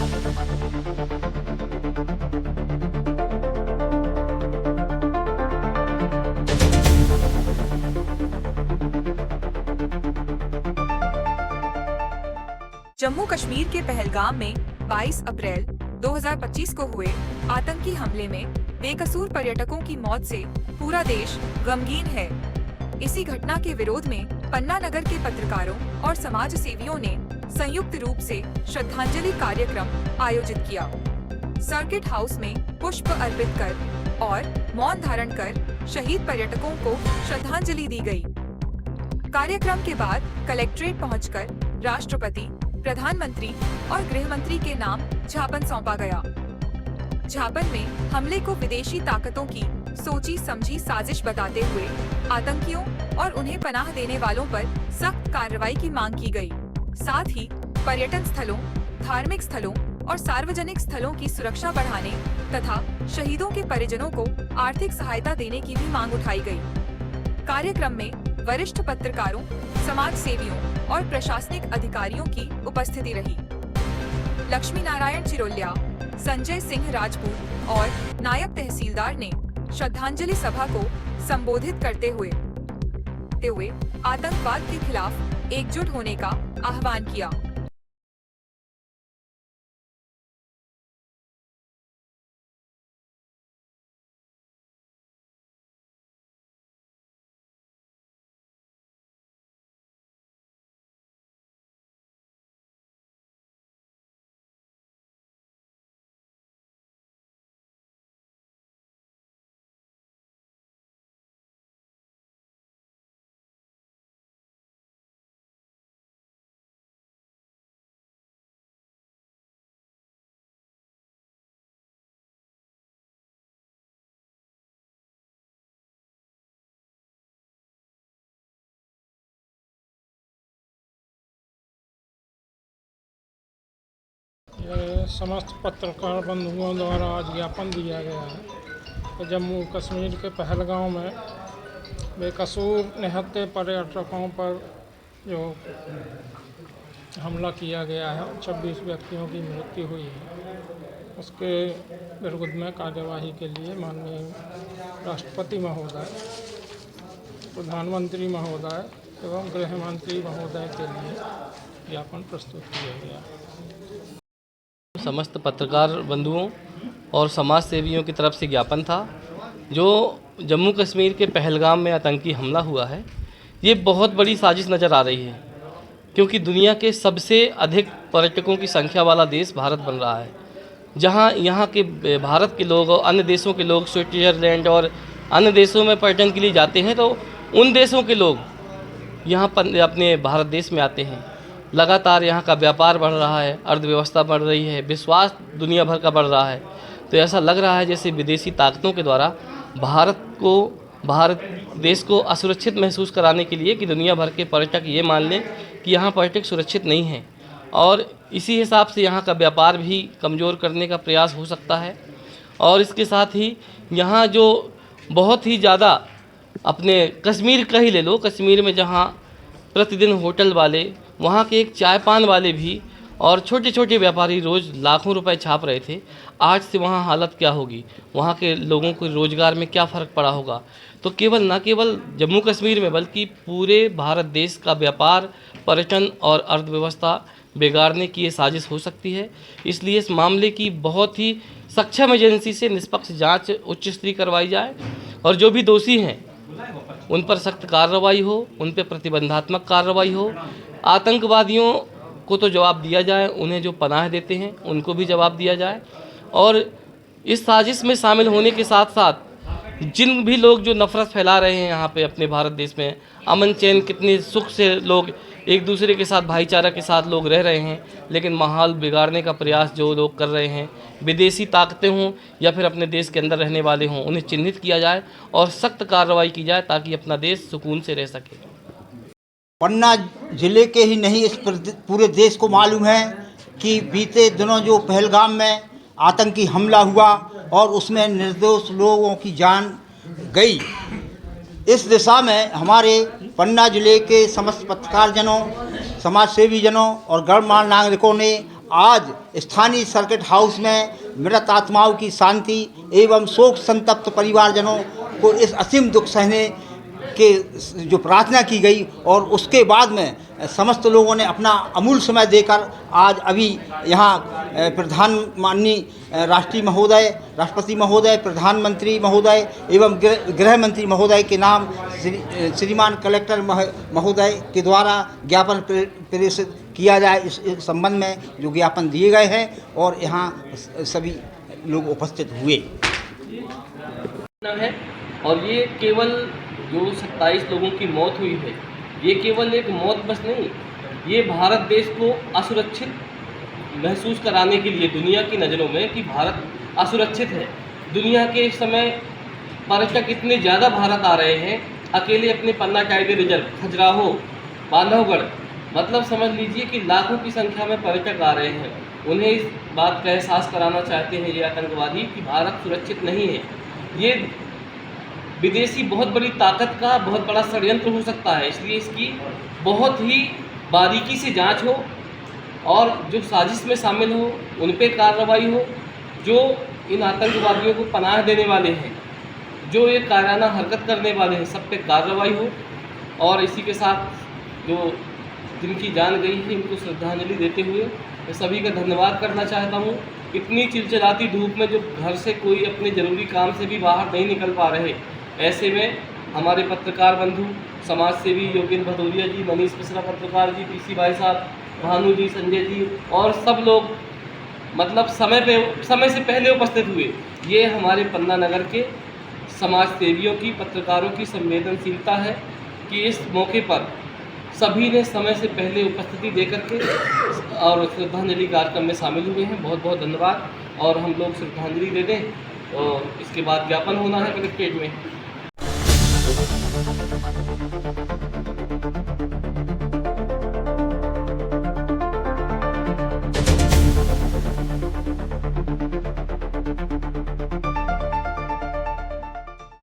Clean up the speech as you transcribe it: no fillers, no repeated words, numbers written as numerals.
जम्मू कश्मीर के पहलगाम में 22 अप्रैल 2025 को हुए आतंकी हमले में बेकसूर पर्यटकों की मौत से पूरा देश गमगीन है। इसी घटना के विरोध में पन्ना नगर के पत्रकारों और समाज सेवियों ने संयुक्त रूप से श्रद्धांजलि कार्यक्रम आयोजित किया। सर्किट हाउस में पुष्प अर्पित कर और मौन धारण कर शहीद पर्यटकों को श्रद्धांजलि दी गई। कार्यक्रम के बाद कलेक्ट्रेट पहुंचकर राष्ट्रपति, प्रधानमंत्री और गृह मंत्री के नाम ज्ञापन सौंपा गया। ज्ञापन में हमले को विदेशी ताकतों की सोची समझी साजिश बताते हुए आतंकियों और उन्हें पनाह देने वालों पर सख्त कार्रवाई की मांग की गई। साथ ही पर्यटन स्थलों, धार्मिक स्थलों और सार्वजनिक स्थलों की सुरक्षा बढ़ाने तथा शहीदों के परिजनों को आर्थिक सहायता देने की भी मांग उठाई गई। कार्यक्रम में वरिष्ठ पत्रकारों, समाज सेवियों और प्रशासनिक अधिकारियों की उपस्थिति रही। लक्ष्मी नारायण चिरोलिया, संजय सिंह राजपूत और नायब तहसीलदार ने श्रद्धांजलि सभा को संबोधित करते हुए आतंकवाद के खिलाफ एकजुट होने का आह्वान किया। समस्त पत्रकार बंधुओं द्वारा आज ज्ञापन दिया गया है कि जम्मू कश्मीर के पहलगाम में बेकसूर निहत्थे पर्यटकों पर जो हमला किया गया है, 26 व्यक्तियों की मृत्यु हुई है, उसके विरुद्ध में कार्यवाही के लिए माननीय राष्ट्रपति महोदय, प्रधानमंत्री महोदय एवं गृह मंत्री महोदय के लिए ज्ञापन प्रस्तुत किया गया। समस्त पत्रकार बंधुओं और समाज सेवियों की तरफ से ज्ञापन था। जो जम्मू कश्मीर के पहलगाम में आतंकी हमला हुआ है, ये बहुत बड़ी साजिश नज़र आ रही है, क्योंकि दुनिया के सबसे अधिक पर्यटकों की संख्या वाला देश भारत बन रहा है, जहां यहाँ के भारत के लोग और अन्य देशों के लोग स्विट्ज़रलैंड और अन्य देशों में पर्यटन के लिए जाते हैं, तो उन देशों के लोग यहाँ पर अपने भारत देश में आते हैं। लगातार यहाँ का व्यापार बढ़ रहा है, अर्थव्यवस्था बढ़ रही है, विश्वास दुनिया भर का बढ़ रहा है। तो ऐसा लग रहा है जैसे विदेशी ताकतों के द्वारा भारत देश को असुरक्षित महसूस कराने के लिए कि दुनिया भर के पर्यटक ये मान लें कि यहाँ पर्यटक सुरक्षित नहीं हैं, और इसी हिसाब से यहाँ का व्यापार भी कमज़ोर करने का प्रयास हो सकता है। और इसके साथ ही यहाँ जो बहुत ही ज़्यादा अपने कश्मीर का ही ले लो, कश्मीर में जहाँ प्रतिदिन होटल वाले, वहाँ के एक चाय पान वाले भी और छोटे छोटे व्यापारी रोज़ लाखों रुपए छाप रहे थे, आज से वहाँ हालत क्या होगी, वहाँ के लोगों को रोज़गार में क्या फ़र्क पड़ा होगा। तो न केवल जम्मू कश्मीर में बल्कि पूरे भारत देश का व्यापार, पर्यटन और अर्थव्यवस्था बिगाड़ने की ये साजिश हो सकती है। इसलिए इस मामले की बहुत ही सक्षम एजेंसी से निष्पक्ष जाँच उच्च स्तरीय करवाई जाए और जो भी दोषी हैं उन पर सख्त कार्रवाई हो, उन पर प्रतिबंधात्मक कार्रवाई हो। आतंकवादियों को तो जवाब दिया जाए, उन्हें जो पनाह देते हैं उनको भी जवाब दिया जाए। और इस साजिश में शामिल होने के साथ साथ जिन भी लोग जो नफ़रत फैला रहे हैं यहाँ पे अपने भारत देश में, अमन चैन कितने सुख से लोग एक दूसरे के साथ भाईचारा के साथ लोग रह रहे हैं, लेकिन माहौल बिगाड़ने का प्रयास जो लोग कर रहे हैं, विदेशी ताकतें हों या फिर अपने देश के अंदर रहने वाले हों, उन्हें चिन्हित किया जाए और सख्त कार्रवाई की जाए ताकि अपना देश सुकून से रह सके। पन्ना जिले के ही नहीं, इस पूरे देश को मालूम है कि बीते दिनों जो पहलगाम में आतंकी हमला हुआ और उसमें निर्दोष लोगों की जान गई। इस दिशा में हमारे पन्ना जिले के समस्त पत्रकार जनों, समाज सेवी जनों और गणमान्य नागरिकों ने आज स्थानीय सर्किट हाउस में मृत आत्माओं की शांति एवं शोक संतप्त परिवारजनों को इस असीम दुख सहने के जो प्रार्थना की गई और उसके बाद में समस्त लोगों ने अपना अमूल्य समय देकर आज अभी यहाँ माननीय राष्ट्रपति महोदय, प्रधानमंत्री महोदय एवं गृह मंत्री महोदय के नाम श्रीमान कलेक्टर महोदय के द्वारा ज्ञापन प्रेषित किया जाए इस संबंध में जो ज्ञापन दिए गए हैं और यहाँ सभी लोग उपस्थित हुए है। और ये केवल जो 27 लोगों की मौत हुई है, ये केवल एक मौत बस नहीं, ये भारत देश को असुरक्षित महसूस कराने के लिए दुनिया की नज़रों में कि भारत असुरक्षित है। दुनिया के इस समय पर्यटक इतने ज़्यादा भारत आ रहे हैं, अकेले अपने पन्ना टाइगर रिजर्व, खजुराहो, बांधवगढ़, मतलब समझ लीजिए कि लाखों की संख्या में पर्यटक आ रहे हैं। उन्हें इस बात का एहसास कराना चाहते हैं ये आतंकवादी कि भारत सुरक्षित नहीं है। ये विदेशी बहुत बड़ी ताकत का बहुत बड़ा षड्यंत्र हो सकता है, इसलिए इसकी बहुत ही बारीकी से जांच हो और जो साजिश में शामिल हो उन पे कार्रवाई हो, जो इन आतंकवादियों को पनाह देने वाले हैं, जो ये कायराना हरकत करने वाले हैं, सब पे कार्रवाई हो। और इसी के साथ जो जिनकी जान गई है इनको श्रद्धांजलि देते हुए मैं सभी का धन्यवाद करना चाहता हूँ। इतनी चिलचिलाती धूप में जो घर से कोई अपने ज़रूरी काम से भी बाहर नहीं निकल पा रहे, ऐसे में हमारे पत्रकार बंधु, समाज सेवी योगेंद्र भदौरिया जी, मनीष मिश्रा पत्रकार जी, पीसी भाई साहब, भानु जी, संजय जी और सब लोग मतलब समय से पहले उपस्थित हुए। ये हमारे पन्ना नगर के समाज सेवियों की, पत्रकारों की संवेदनशीलता है कि इस मौके पर सभी ने समय से पहले उपस्थिति देकर के और श्रद्धांजलि कार्यक्रम में शामिल हुए हैं। बहुत बहुत धन्यवाद। और हम लोग श्रद्धांजलि दे दें और इसके बाद ज्ञापन होना है कलेक्ट्रेट में।